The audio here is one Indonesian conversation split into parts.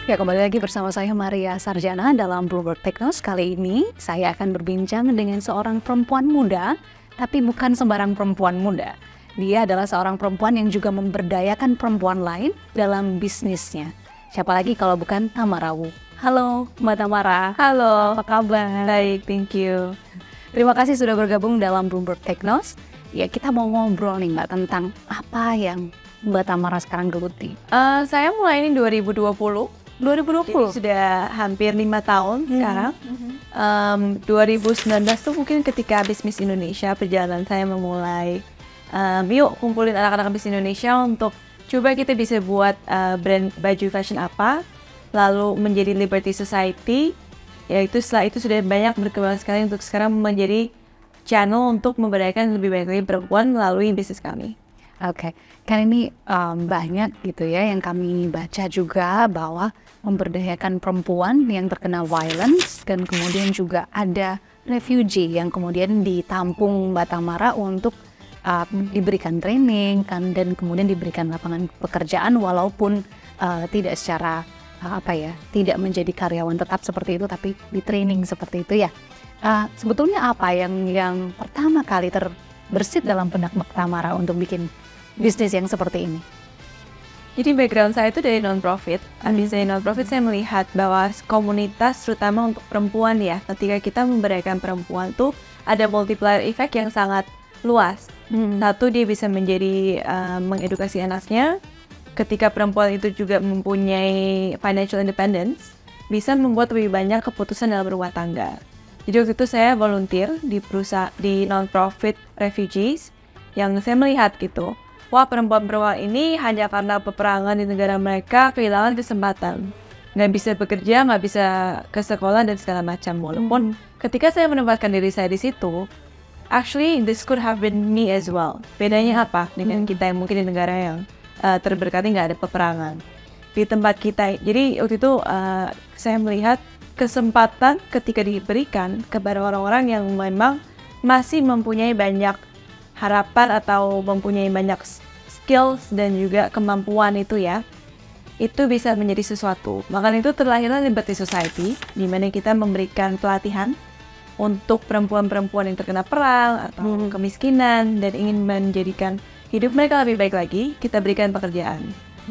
Ya, kembali lagi bersama saya Maria Sarjana dalam Bloomberg Technos. Kali ini saya akan berbincang dengan seorang perempuan muda, tapi bukan sembarang perempuan muda. Dia adalah seorang perempuan yang juga memberdayakan perempuan lain dalam bisnisnya. Siapa lagi kalau bukan Tamara Wu. Halo Mbak Tamara. Halo, Apa kabar? baik, thank you. Terima kasih sudah bergabung dalam Bloomberg Technos. Ya, kita mau ngobrol nih Mbak tentang apa yang Mbak Tamara sekarang geluti. Saya mulai ini 2020, 2020? jadi sudah hampir 5 tahun sekarang. 2019 tuh mungkin ketika habis Miss Indonesia, perjalanan saya memulai, yuk kumpulin anak-anak Miss Indonesia untuk coba kita bisa buat brand baju fashion apa, lalu menjadi Liberty Society, yaitu setelah itu sudah banyak berkembang sekali untuk sekarang menjadi channel untuk memberdayakan lebih banyak lagi perempuan melalui bisnis kami. Oke, kan ini banyak gitu ya yang kami baca juga bahwa memberdayakan perempuan yang terkena violence dan kemudian juga ada refugee yang kemudian ditampung Mbak Tamara untuk diberikan training kan dan kemudian diberikan lapangan pekerjaan walaupun tidak secara tidak menjadi karyawan tetap seperti itu tapi di training seperti itu ya. Sebetulnya apa yang pertama kali terbersit dalam benak Mbak Tamara untuk bikin bisnis yang seperti ini? Jadi background saya itu dari non-profit. Habis dari non-profit saya melihat bahwa komunitas terutama untuk perempuan ya, ketika kita memberdayakan perempuan tuh ada multiplier effect yang sangat luas. Satu, dia bisa menjadi mengedukasi anaknya. Ketika perempuan itu juga mempunyai financial independence, bisa membuat lebih banyak keputusan dalam rumah tangga. Jadi waktu itu saya volunteer di perusahaan di non-profit refugees yang saya melihat gitu. Wah, perempuan-perempuan ini hanya karena peperangan di negara mereka kehilangan kesempatan. Nggak bisa bekerja, nggak bisa ke sekolah dan segala macam. Walaupun ketika saya menempatkan diri saya di situ, actually this could have been me as well. Bedanya apa dengan kita yang mungkin di negara yang terberkati nggak ada peperangan. Di tempat kita, jadi waktu itu saya melihat kesempatan ketika diberikan kepada orang-orang yang memang masih mempunyai banyak harapan atau mempunyai banyak skills dan juga kemampuan itu ya, itu bisa menjadi sesuatu. Maka itu terlahirlah Liberty Society, di mana kita memberikan pelatihan untuk perempuan-perempuan yang terkena perang atau kemiskinan dan ingin menjadikan hidup mereka lebih baik lagi. Kita berikan pekerjaan,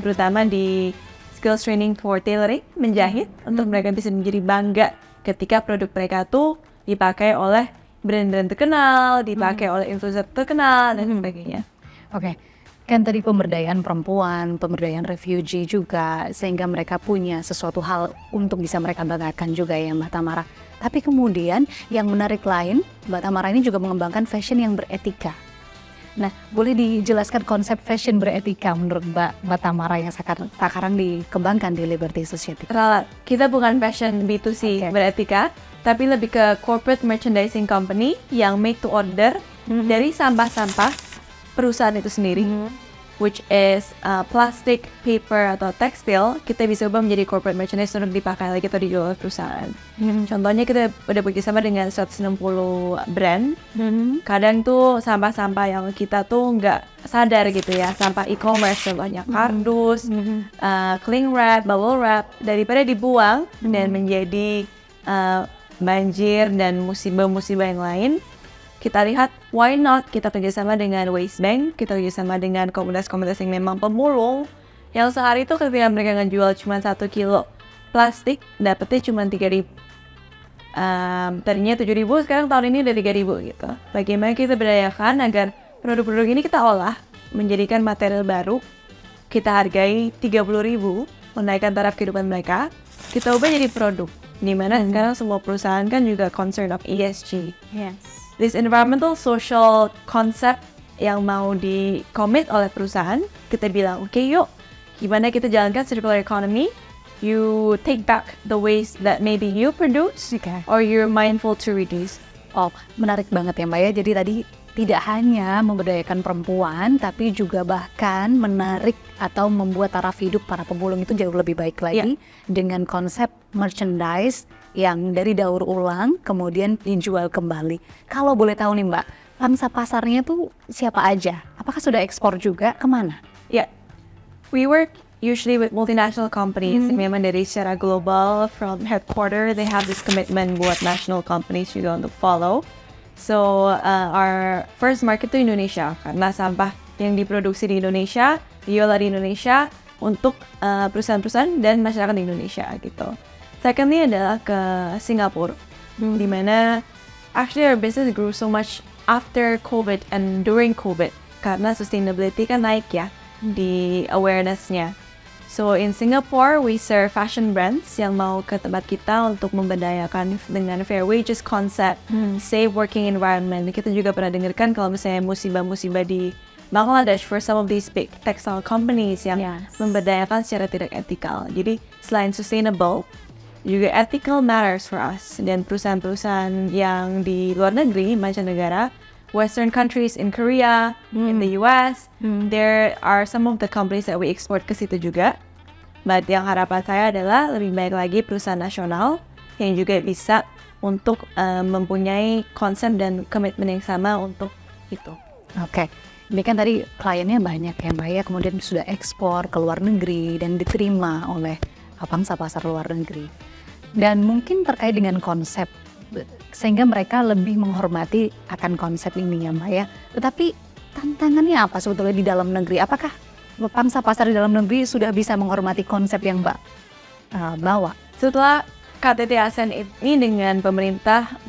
terutama di skills training for tailoring, menjahit, untuk mereka bisa menjadi bangga ketika produk mereka tuh dipakai oleh brand-brand terkenal, dipakai oleh influencer terkenal, dan sebagainya. Oke, kan tadi pemberdayaan perempuan, pemberdayaan refugee juga, sehingga mereka punya sesuatu hal untuk bisa mereka banggakan juga ya Mbak Tamara. Tapi kemudian yang menarik lain, Mbak Tamara ini juga mengembangkan fashion yang beretika. Nah, boleh dijelaskan konsep fashion beretika menurut Mbak Tamara yang sekarang dikembangkan di Liberty Society? Ralat, kita bukan fashion B2C beretika, tapi lebih ke corporate merchandising company yang made to order dari sampah-sampah perusahaan itu sendiri, which is plastic, paper, atau tekstil. Kita bisa ubah menjadi corporate merchandise untuk dipakai lagi atau dijual oleh perusahaan. Contohnya kita udah bekerjasama dengan 160 brand. Kadang tuh sampah-sampah yang kita tuh nggak sadar gitu ya, sampah e-commerce contohnya kardus, cling wrap, bubble wrap, daripada dibuang dan menjadi banjir dan musibah-musibah yang lain, kita lihat why not kita kerjasama dengan Waste Bank, kita kerjasama dengan komunitas-komunitas yang memang pemulung, yang sehari itu ketika mereka ngejual cuma 1 kilo plastik, dapetnya cuma 3.000. Tadinya 7.000, sekarang tahun ini udah 3.000 gitu. Bagaimana kita berdayakan agar produk-produk ini kita olah, menjadikan material baru, kita hargai 30.000, menaikkan taraf kehidupan mereka, kita ubah jadi produk. Dimana sekarang semua perusahaan kan juga concern of ESG. Yes. This environmental social concept yang mau di-commit oleh perusahaan, kita bilang, oke, yuk, gimana kita jalankan circular economy, you take back the waste that maybe you produce, or you're mindful to reduce. Oh, menarik banget ya Mbak ya. Jadi tadi tidak hanya memberdayakan perempuan, tapi juga bahkan menarik atau membuat taraf hidup para pemulung itu jauh lebih baik lagi dengan konsep merchandise yang dari daur ulang kemudian dijual kembali. Kalau boleh tahu nih Mbak, pangsa pasarnya tuh siapa aja? Apakah sudah ekspor juga? Kemana? Yeah, we work usually with multinational companies, memang dari secara global, from headquarter, they have this commitment buat national companies juga untuk follow. So, our first market itu Indonesia, karena sampah yang diproduksi di Indonesia, diolah di Indonesia untuk perusahaan-perusahaan dan masyarakat di Indonesia gitu. Secondly adalah ke Singapura, di mana actually our business grew so much after COVID and during COVID, karena sustainability kan naik ya di awareness-nya. So in Singapore, we serve fashion brands yang mau ke tempat kita untuk memberdayakan dengan fair wages concept, safe working environment. Kita juga pernah dengarkan kalau misalnya musibah-musibah di Bangladesh for some of these big textile companies yang memberdayakan secara tidak etikal. Jadi selain sustainable, juga ethical matters for us. Dan perusahaan-perusahaan yang di luar negeri, mancanegara, Western countries in Korea, in the US, there are some of the companies that we export ke situ juga. But yang harapan saya adalah lebih baik lagi perusahaan nasional yang juga bisa untuk mempunyai konsep dan komitmen yang sama untuk itu. Oke. Ini kan tadi kliennya banyak ya Mbak ya, kemudian sudah ekspor ke luar negeri dan diterima oleh pangsa pasar luar negeri. Dan mungkin terkait dengan konsep, sehingga mereka lebih menghormati akan konsep ini ya Mbak ya. Tetapi tantangannya apa sebetulnya di dalam negeri? Apakah pangsa pasar di dalam negeri sudah bisa menghormati konsep yang Mbak bawa? Setelah KTT ASEAN ini dengan pemerintah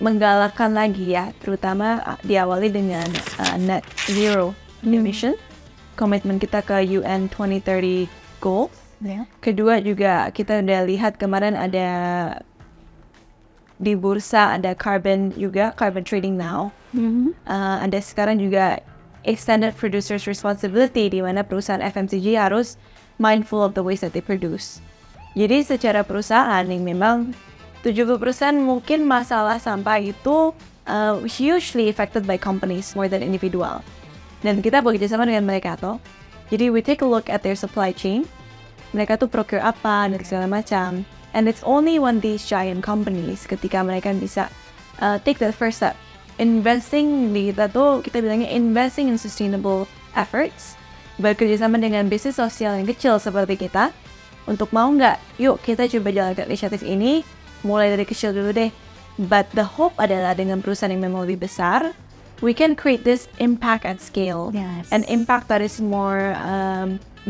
menggalakkan lagi ya, terutama diawali dengan net zero emission, komitmen kita ke UN 2030 goals. Kedua juga kita udah lihat kemarin ada di bursa ada carbon trading now. Ada sekarang juga extended producers responsibility di mana perusahaan FMCG harus mindful of the waste that they produce. Jadi secara perusahaan yang memang 70% mungkin masalah sampah itu hugely affected by companies more than individual. Dan kita bekerja sama dengan mereka toh. Jadi we take a look at their supply chain. Mereka tuh procure apa dan segala macam. And it's only when these giant companies ketika mereka bisa take the first step, investing di kita tuh kita bilangnya investing in sustainable efforts, bekerja sama dengan bisnis sosial yang kecil seperti kita, untuk mau nggak, yuk kita coba jalankan inisiatif ini, mulai dari kecil dulu deh. But the hope adalah dengan perusahaan yang memang lebih besar, we can create this impact at scale, an impact that is more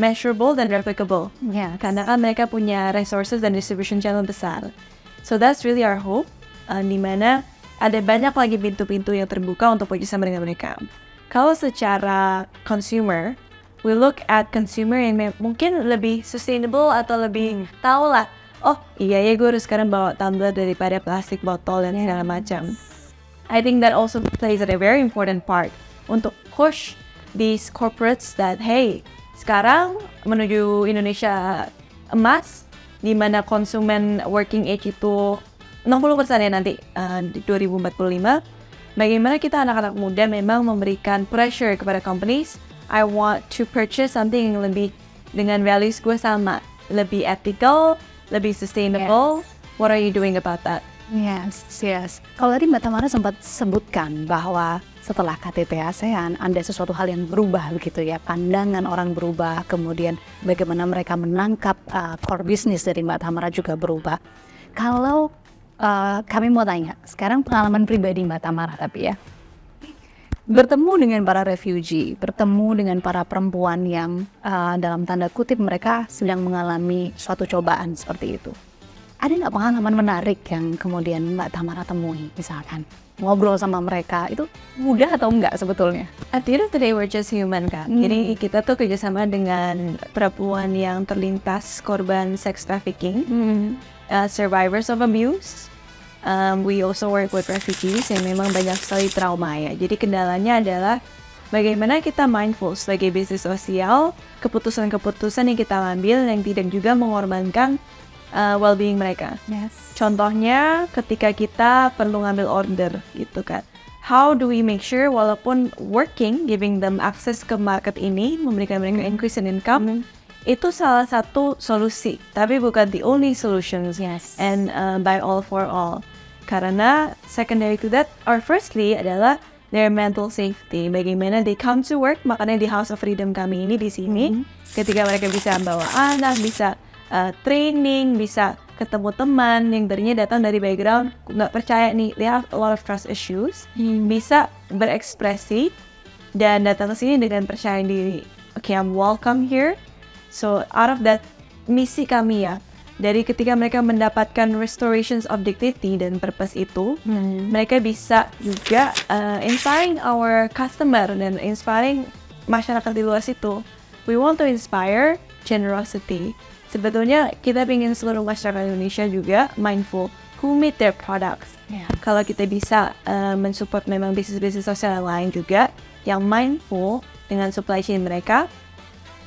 measurable dan replicable. Karena kan mereka punya resources dan distribution channel besar. So that's really our hope, di mana ada banyak lagi pintu-pintu yang terbuka untuk bekerjasama dengan mereka. Kalau secara consumer, we look at consumer yang mungkin lebih sustainable atau lebih tahu lah, oh iya ya gue harus sekarang bawa tumbler daripada plastik botol dan segala macam. I think that also plays a very important part untuk push these corporates that hey, sekarang menuju Indonesia emas, di mana konsumen working age itu 60% ya nanti di 2045. Bagaimana kita anak-anak muda memang memberikan pressure kepada companies, I want to purchase something yang lebih dengan values gue sama, lebih ethical, lebih sustainable. What are you doing about that? Yes. Kalau tadi Mbak Tamara sempat sebutkan bahwa setelah KTT ASEAN ada sesuatu hal yang berubah begitu ya, pandangan orang berubah, kemudian bagaimana mereka menangkap core business dari Mbak Tamara juga berubah. Kalau kami mau tanya, sekarang pengalaman pribadi Mbak Tamara tapi ya, bertemu dengan para refugee, bertemu dengan para perempuan yang dalam tanda kutip mereka sedang mengalami suatu cobaan seperti itu. Ada nggak pengalaman menarik yang kemudian Mbak Tamara temui, misalkan ngobrol sama mereka, itu mudah atau enggak sebetulnya? At the end of the day, we're just human kan. Jadi kita tuh kerjasama dengan perempuan yang terlintas korban sex trafficking, survivors of abuse. We also work with refugees yang memang banyak sekali trauma ya. Jadi kendalanya adalah bagaimana kita mindful sebagai bisnis sosial, keputusan-keputusan yang kita ambil yang tidak juga mengorbankan well-being mereka. Contohnya ketika kita perlu ngambil order gitu kan. How do we make sure walaupun working, giving them access ke market ini, memberikan mereka increase in income, itu salah satu solusi, tapi bukan the only solutions. And by all for all. Karena secondary to that, or firstly adalah their mental safety. Bagaimana they come to work, makanya di House of Freedom kami ini di sini, Ketika mereka bisa bawa anak, bisa training, bisa ketemu teman yang tadinya datang dari background nggak percaya nih, they have a lot of trust issues, bisa berekspresi dan datang ke sini dengan percaya diri. Okay, I'm welcome here. So out of that misi kami ya, dari ketika mereka mendapatkan restorations of dignity dan purpose itu, mereka bisa juga inspiring our customer dan inspiring masyarakat di luar situ. We want to inspire generosity. Sebetulnya kita ingin seluruh masyarakat Indonesia juga mindful who meet their products. Kalau kita bisa mensupport memang bisnis-bisnis sosial lain juga yang mindful dengan supply chain mereka,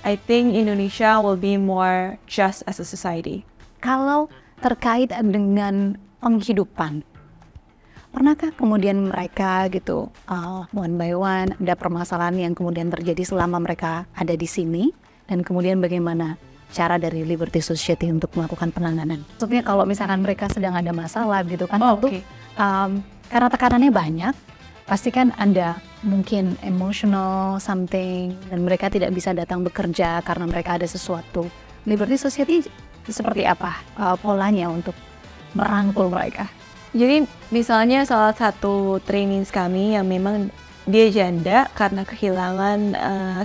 I think Indonesia will be more just as a society. Kalau terkait dengan penghidupan, pernahkah kemudian mereka gitu one by one ada permasalahan yang kemudian terjadi selama mereka ada di sini, dan kemudian bagaimana cara dari Liberty Society untuk melakukan penanganan? Maksudnya kalau misalkan mereka sedang ada masalah gitu kan, karena tekanannya banyak, pasti kan ada mungkin emotional something dan mereka tidak bisa datang bekerja karena mereka ada sesuatu. Liberty Society seperti apa polanya untuk merangkul mereka? Jadi misalnya salah satu trainees kami yang memang dia janda karena kehilangan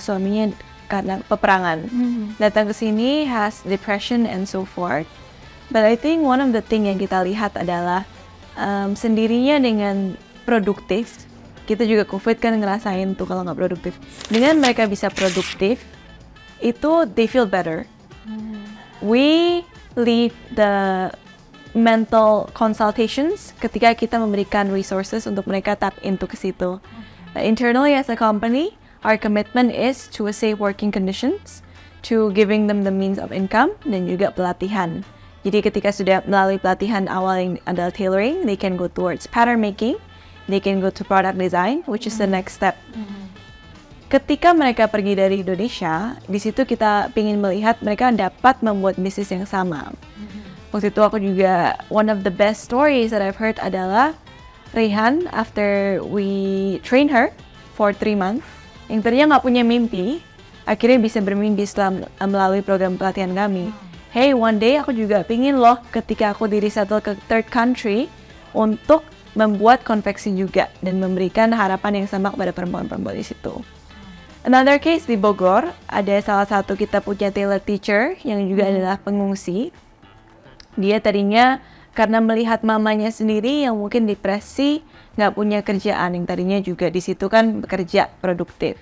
suaminya karena peperangan, datang ke sini has depression and so forth. But I think one of the thing yang kita lihat adalah sendirinya dengan produktif, kita juga COVID kan ngerasain tuh kalau nggak produktif. Dengan mereka bisa produktif, itu they feel better. We leave the mental consultations ketika kita memberikan resources untuk mereka tap into ke situ. Internally as a company, our commitment is to a safe working conditions, to giving them the means of income, dan juga pelatihan. Jadi ketika sudah melalui pelatihan awal yang adalah tailoring, they can go towards pattern making, they can go to product design, which is the next step. Ketika mereka pergi dari Indonesia, di situ kita ingin melihat mereka dapat membuat bisnis yang sama. Waktu itu aku juga, one of the best stories that I've heard adalah Rehan, after we train her for 3 months, yang tadinya nggak punya mimpi, akhirnya bisa bermimpi setelah melalui program pelatihan kami. Hey, one day aku juga pingin loh ketika aku di-resettle ke third country untuk membuat konveksi juga dan memberikan harapan yang sama kepada perempuan-perempuan di situ. Another case di Bogor, ada salah satu kita punya tailor teacher yang juga adalah pengungsi. Dia tadinya karena melihat mamanya sendiri yang mungkin depresi, nggak punya kerjaan, yang tadinya juga di situ kan bekerja produktif.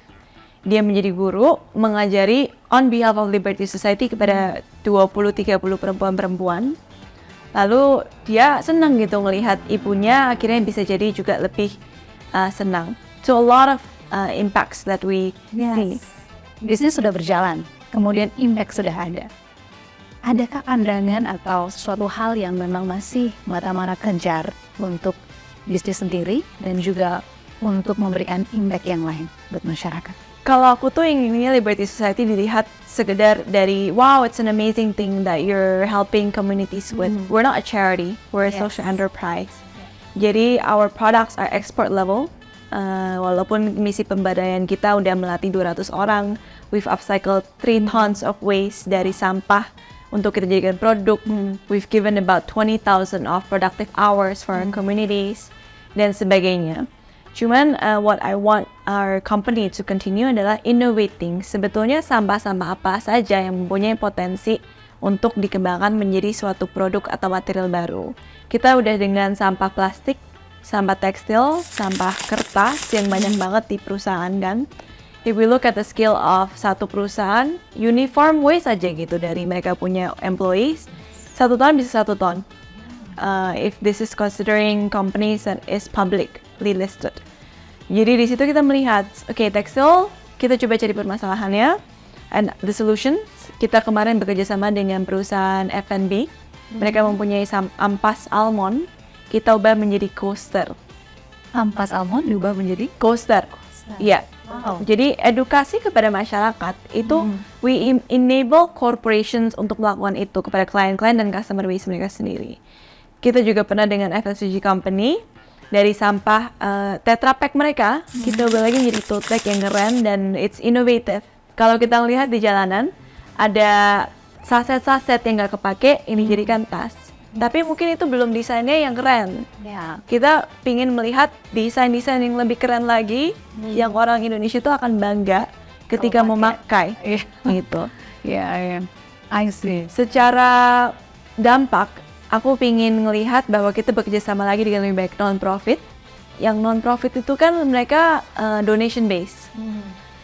Dia menjadi guru, mengajari on behalf of Liberty Society kepada 20-30 perempuan-perempuan. Lalu dia senang gitu melihat ibunya akhirnya bisa jadi juga lebih senang. So a lot of impacts that we see. Bisnis sudah berjalan, kemudian impact sudah ada. Adakah pandangan atau suatu hal yang memang masih mata-mata kejar untuk bisnis sendiri dan juga untuk memberikan impact yang lain buat masyarakat? Kalau aku tuh inginnya Liberty Society dilihat sekedar dari wow, it's an amazing thing that you're helping communities with. We're not a charity, we're a social enterprise. Jadi our products are export level. Walaupun misi pemberdayaan kita udah melatih 200 orang, we've upcycled 3 tons of waste dari sampah untuk kita jadikan produk. We've given about 20,000 of productive hours for our communities dan sebagainya. Cuman what I want our company to continue adalah innovating. Sebetulnya sampah-sampah apa saja yang mempunyai potensi untuk dikembangkan menjadi suatu produk atau material baru. Kita udah dengan sampah plastik, sampah tekstil, sampah kertas yang banyak banget di perusahaan kan. If we look at the scale of satu perusahaan, uniform waste aja gitu dari mereka punya employees, 1 ton bisa 1 ton. If this is considering companies that is publicly listed. Jadi di situ kita melihat, okay, tekstil kita coba cari permasalahannya, and the solutions. Kita kemarin bekerja sama dengan perusahaan F&B. Mereka mempunyai ampas almond. Kita ubah menjadi coaster. Ampas almond diubah menjadi coaster. Iya. Wow. Jadi edukasi kepada masyarakat itu we enable corporations untuk melakukan itu kepada klien-klien dan customer base mereka sendiri. Kita juga pernah dengan FMCG company dari sampah Tetra Pak mereka kita ubah lagi menjadi tote bag yang keren dan it's innovative. Kalau kita lihat di jalanan ada saset-saset yang nggak kepake ini jadikan tas. Tapi mungkin itu belum desainnya yang keren. Ya. Kita pingin melihat desain-desain yang lebih keren lagi, yang orang Indonesia itu akan bangga ketika Kalau memakai. Iya. Gitu. Ya. I see. Secara dampak, aku pingin ngelihat bahwa kita bekerja sama lagi dengan lebih baik non-profit. Yang non-profit itu kan mereka donation based.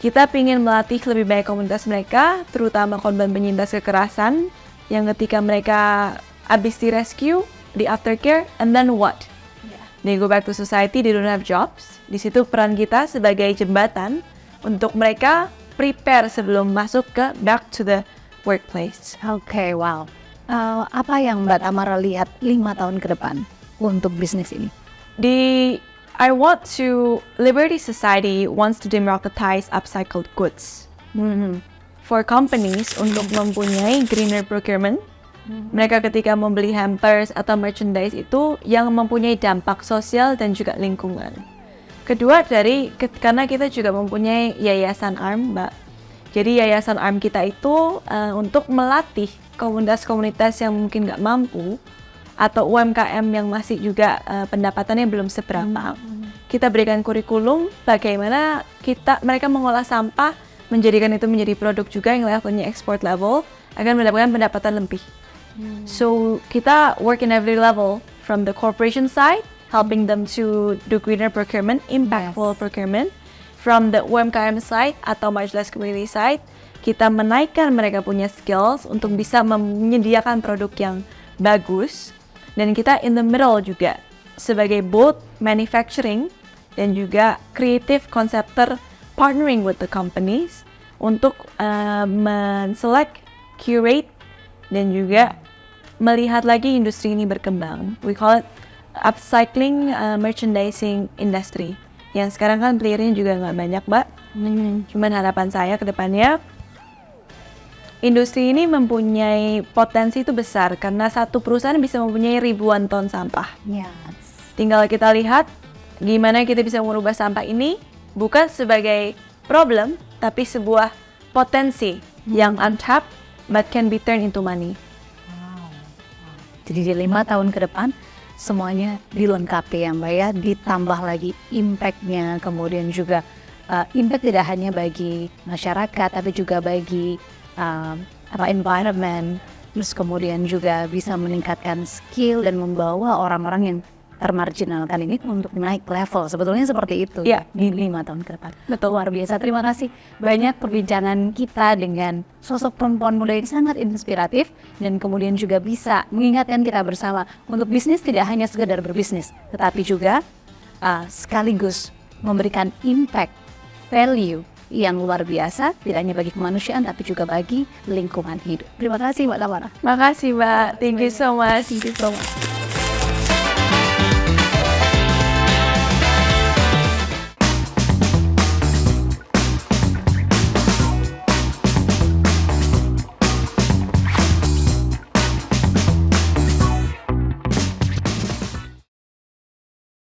Kita pingin melatih lebih baik komunitas mereka, terutama korban penyintas kekerasan, yang ketika mereka habis di rescue, di aftercare, and then what? They go back to society, they don't have jobs. Di situ peran kita sebagai jembatan untuk mereka prepare sebelum masuk ke back to the workplace. Oke, wow. Apa yang Mbak Tamara lihat 5 tahun ke depan untuk bisnis ini? I want to Liberty Society wants to democratize upcycled goods. For companies untuk mempunyai greener procurement, mereka ketika membeli hampers atau merchandise itu yang mempunyai dampak sosial dan juga lingkungan. Kedua karena kita juga mempunyai yayasan ARM, Mbak. Jadi yayasan ARM kita itu untuk melatih komunitas-komunitas yang mungkin nggak mampu atau UMKM yang masih juga pendapatannya belum seberapa. Kita berikan kurikulum bagaimana mereka mengolah sampah, menjadikan itu menjadi produk juga yang levelnya export level, akan mendapatkan pendapatan lebih. So kita work in every level, from the corporation side, helping them to do greener procurement, impactful procurement. From the UMKM side atau marginalized community side, kita menaikkan mereka punya skills untuk bisa menyediakan produk yang bagus. Dan kita in the middle juga, sebagai both manufacturing dan juga creative conceptor partnering with the companies untuk men-select, curate, dan juga melihat lagi industri ini berkembang. We call it upcycling merchandising industry. Yang sekarang kan playernya juga nggak banyak, Mbak. Cuman harapan saya ke depannya, industri ini mempunyai potensi itu besar karena satu perusahaan bisa mempunyai ribuan ton sampah. Yes. Tinggal kita lihat gimana kita bisa merubah sampah ini bukan sebagai problem, tapi sebuah potensi yang untapped but can be turned into money. Jadi di 5 tahun ke depan semuanya dilengkapi ya Mbak ya, ditambah lagi impact-nya, kemudian juga impact tidak hanya bagi masyarakat tapi juga bagi environment, terus kemudian juga bisa meningkatkan skill dan membawa orang-orang yang termarginalkan ini untuk naik level. Sebetulnya seperti itu Ya. di 5 tahun ke depan. Betul. Luar biasa. Terima kasih banyak perbincangan kita dengan sosok perempuan muda yang sangat inspiratif dan kemudian juga bisa mengingatkan kita bersama untuk bisnis tidak hanya sekedar berbisnis, tetapi juga sekaligus memberikan impact, value yang luar biasa, tidak hanya bagi kemanusiaan tapi juga bagi lingkungan hidup. Terima kasih Mbak Tamara. Makasih, Mbak. Thank you so much.